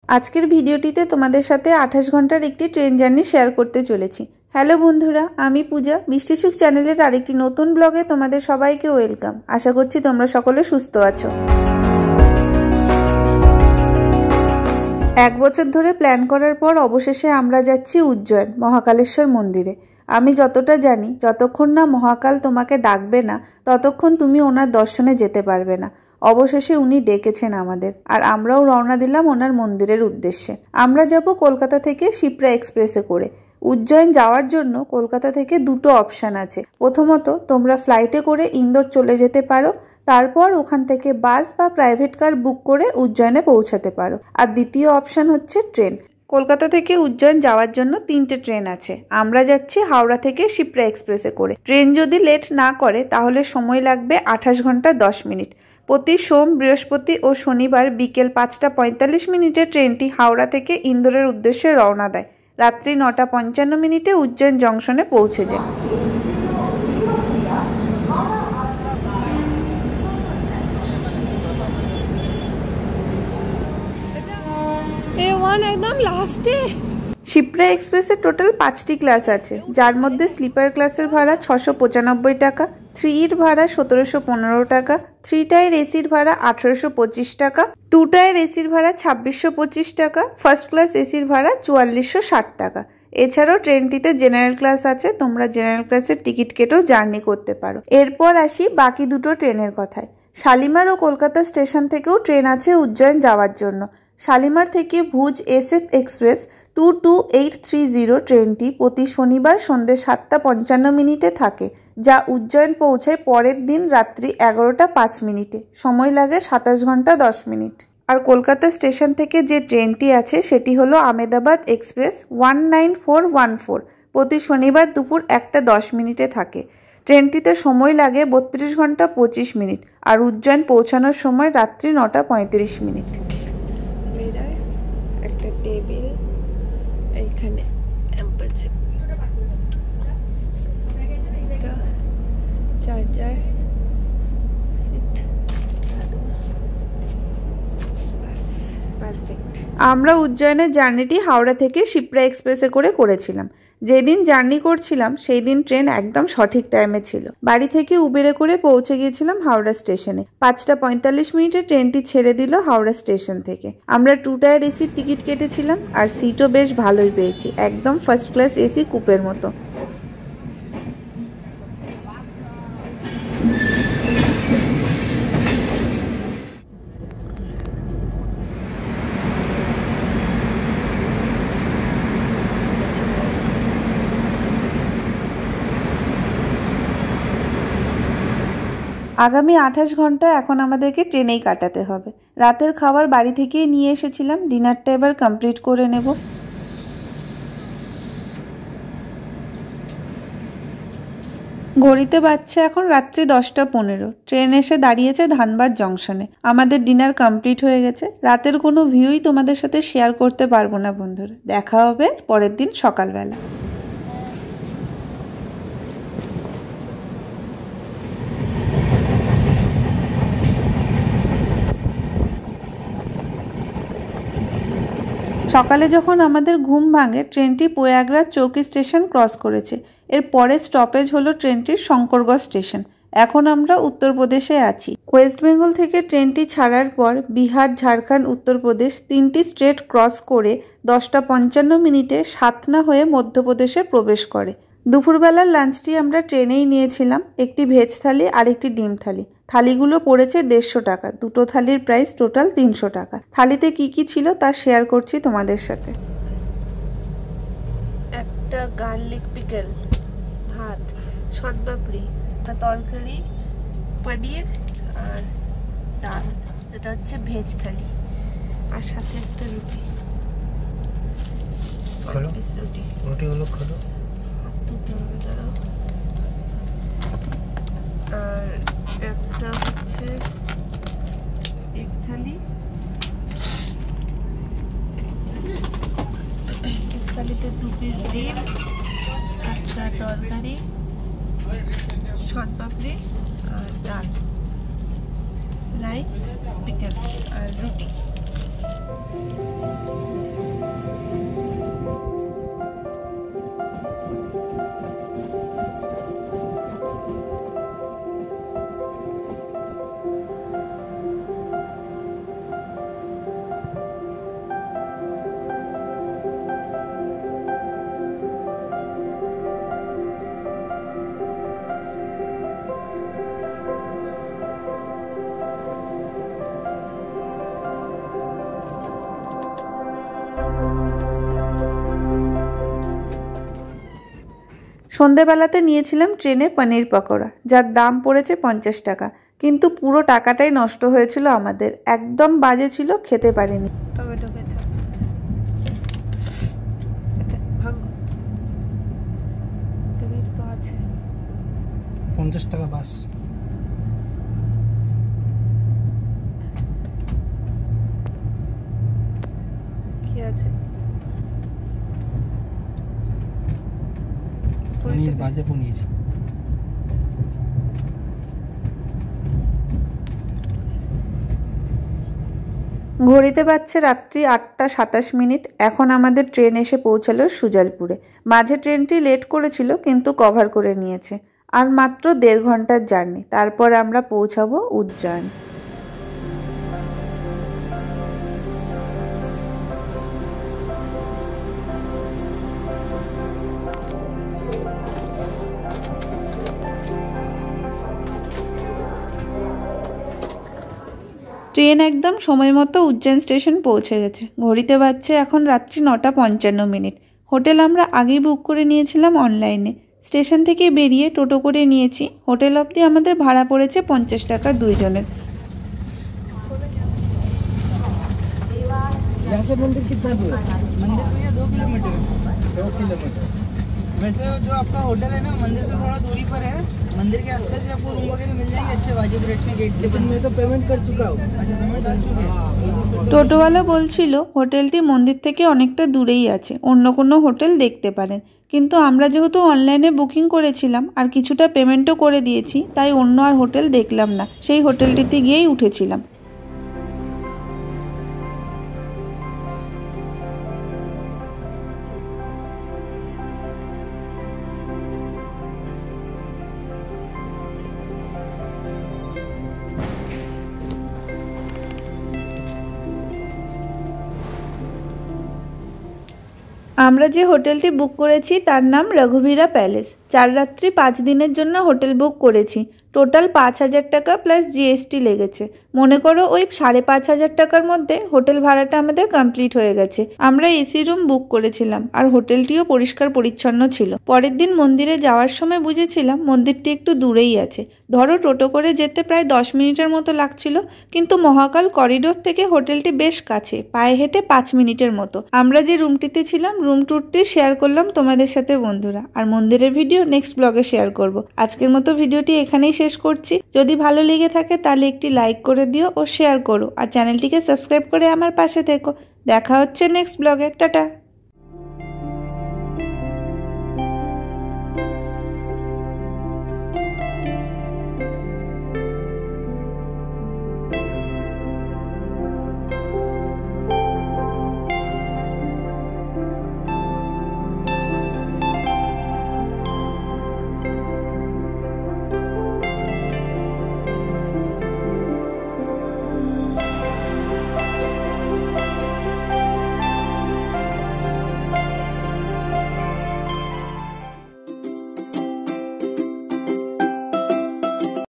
আজকের ভিডিওটিতে তোমাদের সাথে 28 ঘন্টার একটি ট্রেন জার্নি শেয়ার করতে চলেছি। হ্যালো বন্ধুরা, আমি পূজা, মিষ্টি সুখ চ্যানেলের আরেকটি নতুন ব্লগে তোমাদের সবাইকে ওয়েলকাম। আশা করছি তোমরা সকলে সুস্থ আছো। এক বছর ধরে প্ল্যান করার পর অবশেষে আমরা যাচ্ছি উজ্জয়ন মহাকালেশ্বর মন্দিরে। আমি যতটা জানি, যতক্ষণ না মহাকাল তোমাকে ডাকবে না ততক্ষণ তুমি ওনার দর্শনে যেতে পারবে না। অবশেষে উনি ডেকেছেন আমাদের, আর আমরাও রওনা দিলাম ওনার মন্দিরের উদ্দেশ্যে। আমরা যাব কলকাতা থেকে শিপ্রা এক্সপ্রেসে করে। উজ্জয়ন যাওয়ার জন্য কলকাতা থেকে দুটো অপশান আছে। প্রথমত, তোমরা ফ্লাইটে করে ইন্দোর চলে যেতে পারো, তারপর ওখান থেকে বাস বা প্রাইভেট কার বুক করে উজ্জয়নে পৌঁছাতে পারো। আর দ্বিতীয় অপশান হচ্ছে ট্রেন। কলকাতা থেকে উজ্জয়ন যাওয়ার জন্য 3টে ট্রেন আছে। আমরা যাচ্ছি হাওড়া থেকে শিপ্রা এক্সপ্রেসে করে। ট্রেন যদি লেট না করে তাহলে সময় লাগবে 28 ঘন্টা 10 মিনিট। প্রতি সোম, বৃহস্পতি ও শনিবার বিকেল 5টা 45 মিনিটে ট্রেনটি হাওড়া থেকে ইন্দোরের উদ্দেশ্যে রওনা দেয়। রাত্রি 9টা 55 মিনিটে উজ্জয়ন জংশনে পৌঁছে যায়। একদম লাস্টে শিপ্রা এক্সপ্রেসের টোটাল 5টি ক্লাস আছে, যার মধ্যে স্লিপার ক্লাসের ভাড়া 695 টাকা, 3-এর ভাড়া 1715 টাকা, 3 টায়ার এসির ভাড়া 1825 টাকা, 2 টায়ার এসির ভাড়া 2625 টাকা, ফার্স্ট ক্লাস এসির ভাড়া 4460 টাকা। এছাড়াও ট্রেনটিতে জেনারেল ক্লাস আছে, তোমরা জেনারেল ক্লাসের টিকিট কেটেও জার্নি করতে পারো। এরপর আসি বাকি দুটো ট্রেনের কথায়। শালিমার ও কলকাতা স্টেশন থেকেও ট্রেন আছে উজ্জয়ন যাওয়ার জন্য। শালিমার থেকে ভুজ SF এক্সপ্রেস 22830 ট্রেনটি প্রতি শনিবার সন্ধ্যে 7টা 55 মিনিটে থাকে, যা উজ্জয়ন পৌঁছায় পরের দিন রাত্রি 11টা 5 মিনিটে। সময় লাগে 27 ঘন্টা 10 মিনিট। আর কলকাতা স্টেশন থেকে যে ট্রেনটি আছে সেটি হলো আমেদাবাদ এক্সপ্রেস 19414, প্রতি শনিবার দুপুর 1টা 10 মিনিটে থাকে। ট্রেনটিতে সময় লাগে 32 ঘন্টা 25 মিনিট, আর উজ্জয়ন পৌঁছানোর সময় রাত্রি 9টা 35 মিনিট। একটা টেবিল এইখানে চার্জার, আমরা উজ্জয়নের জার্নিটি হাওড়া থেকে শিপ্রা এক্সপ্রেসে করে করেছিলাম। যেদিন জার্নি করছিলাম সেই দিন ট্রেন একদম সঠিক টাইমে ছিল। বাড়ি থেকে উবেরে করে পৌঁছে গিয়েছিলাম হাওড়া স্টেশনে। 5টা 45 মিনিটে ট্রেনটি ছেড়ে দিল হাওড়া স্টেশন থেকে। আমরা 2 টায়ার এসির টিকিট কেটেছিলাম, আর সিটও বেশ ভালোই পেয়েছি, একদম ফার্স্ট ক্লাস এসি কুপের মতো। আগামী 28 ঘন্টা এখন আমাদেরকে ট্রেনেই কাটাতে হবে। রাতের খাবার বাড়ি থেকেই নিয়ে এসেছিলাম, ডিনারটা এবার কমপ্লিট করে নেব। ঘড়িতে বাজছে এখন রাত্রি 10টা 15। ট্রেন এসে দাঁড়িয়েছে ধানবাদ জংশনে। আমাদের ডিনার কমপ্লিট হয়ে গেছে। রাতের কোনো ভিউই তোমাদের সাথে শেয়ার করতে পারবো না বন্ধুরা। দেখা হবে পরের দিন সকালবেলা। সকালে যখন আমাদের ঘুম ভাঙে, ট্রেনটি প্রয়াগরাজ চৌকি স্টেশন ক্রস করেছে। এর পরের স্টপেজ হলো ট্রেনটির শঙ্করগড় স্টেশন। এখন আমরা উত্তরপ্রদেশে আছি। ওয়েস্ট বেঙ্গল থেকে ট্রেনটি ছাড়ার পর বিহার, ঝাড়খণ্ড, উত্তরপ্রদেশ 3টি স্টেট ক্রস করে 10টা 55 মিনিটে সাতনা হয়ে মধ্যপ্রদেশে প্রবেশ করে। দুপুরবেলার লাঞ্চটি আমরা ট্রেনেই নিয়েছিলাম, একটি ভেজ থালি আর একটি ডিম থালি। থালিগুলো পড়েছে 150 টাকা। দুটো থালির প্রাইস টোটাল 300 টাকা। থালিতে কি কি ছিল তা শেয়ার করছি তোমাদের সাথে। একটা গার্লিক পিকল, ভাত, শর্টপাপড়ি, একটা তরকারি, পনির আর ডাল। এটা হচ্ছে ভেজ থালি। আর সাথে একটা রুটি, রুটিগুলো খোলো। আর একটা হচ্ছে এক থালি, এক থালিতে 2 পিস ডিম, একটা তরকারি, শর্টপাপড়ি আর ডাল, রাইস, পিকল আর রুটি। সন্ধেবেলাতে নিয়েছিলাম ট্রেনে পনির পকোড়া, যার দাম পড়েছে 50 টাকা, কিন্তু পুরো টাকাটাই নষ্ট হয়েছিল আমাদের। একদম বাজে ছিল, খেতে পারিনি। টমেটো কেচাপ তো আছে 50 টাকা বাস। কি আছে? পনির, বাজে পনির। ঘড়িতে বাজছে রাত্রি 8:27। এখন আমাদের ট্রেন এসে পৌঁছালো সুজালপুরে। মাঝে ট্রেনটি লেট করেছিল, কিন্তু কভার করে নিয়েছে। আর মাত্র 1.5 ঘন্টার জার্নি, তারপর আমরা পৌঁছাবো উজ্জয়ন। ট্রেন একদম সময় মতো উজ্জয়ন স্টেশন পৌঁছে গেছে। ঘড়িতে বাজছে এখন রাত্রি 9:55। হোটেল আমরা আগেই বুক করে নিয়েছিলাম অনলাইনে। স্টেশন থেকে বেরিয়ে টোটো করে নিয়েছি। হোটেল অবধি আমাদের ভাড়া পড়েছে 50 টাকা দুইজনের। मंदिर कितना दूर है? मंदिर भैया 2 किलोमीटर। 2 किलोमीटर। वैसे जो आपका होटल है ना, मंदिर से थोड़ा दूरी पर है। मंदिर के आसपास भी आपको रूम वगैरह मिल जाएंगे अच्छे वाजिब रेट में। गेट के मैं तो पेमेंट कर चुका हूँ। अच्छा, पेमेंट कर चुके हैं। টোটোওয়ালা বলছিল হোটেলটি মন্দির থেকে অনেকটা দূরেই আছে, অন্য কোনো হোটেল দেখতে পারেন। কিন্তু আমরা যেহেতু অনলাইনে বুকিং করেছিলাম আর কিছুটা পেমেন্টও করে দিয়েছি, তাই অন্য আর হোটেল দেখলাম না, সেই হোটেলটিতে গিয়েই উঠেছিলাম। আমরা যে হোটেলটি বুক করেছি তার নাম রঘুবীরা প্যালেস। 4 রাত্রি 5 দিনের জন্য হোটেল বুক করেছি। টোটাল 5,000 টাকা প্লাস জিএসটি লেগেছে। মনে করো ওই 5,500 টাকার মধ্যে হোটেল ভাড়াটা আমাদের কমপ্লিট হয়ে গেছে। আমরা এসি রুম বুক করেছিলাম আর হোটেলটিও পরিষ্কার পরিচ্ছন্ন ছিল। পরের দিন মন্দিরে যাওয়ার সময় বুঝেছিলাম মন্দিরটি একটু দূরেই আছে। ধরো টোটো করে যেতে প্রায় 10 মিনিটের মতো লাগছিল, কিন্তু মহাকাল করিডোর থেকে হোটেলটি বেশ কাছে, পায়ে হেঁটে 5 মিনিটের মতো। আমরা যে রুমটিতে ছিলাম রুম ট্যুরটি শেয়ার করলাম তোমাদের সাথে বন্ধুরা, আর মন্দিরের ভিডিও নেক্সট ব্লগে শেয়ার করব। আজকের মতো ভিডিওটি এখানেই শেষ করছি। যদি ভালো লেগে থাকে তাহলে একটি লাইক করে দিও ও শেয়ার করো, আর চ্যানেলটিকে সাবস্ক্রাইব করে আমার পাশে থেকো। দেখা হচ্ছে নেক্সট ব্লগে। টাটা।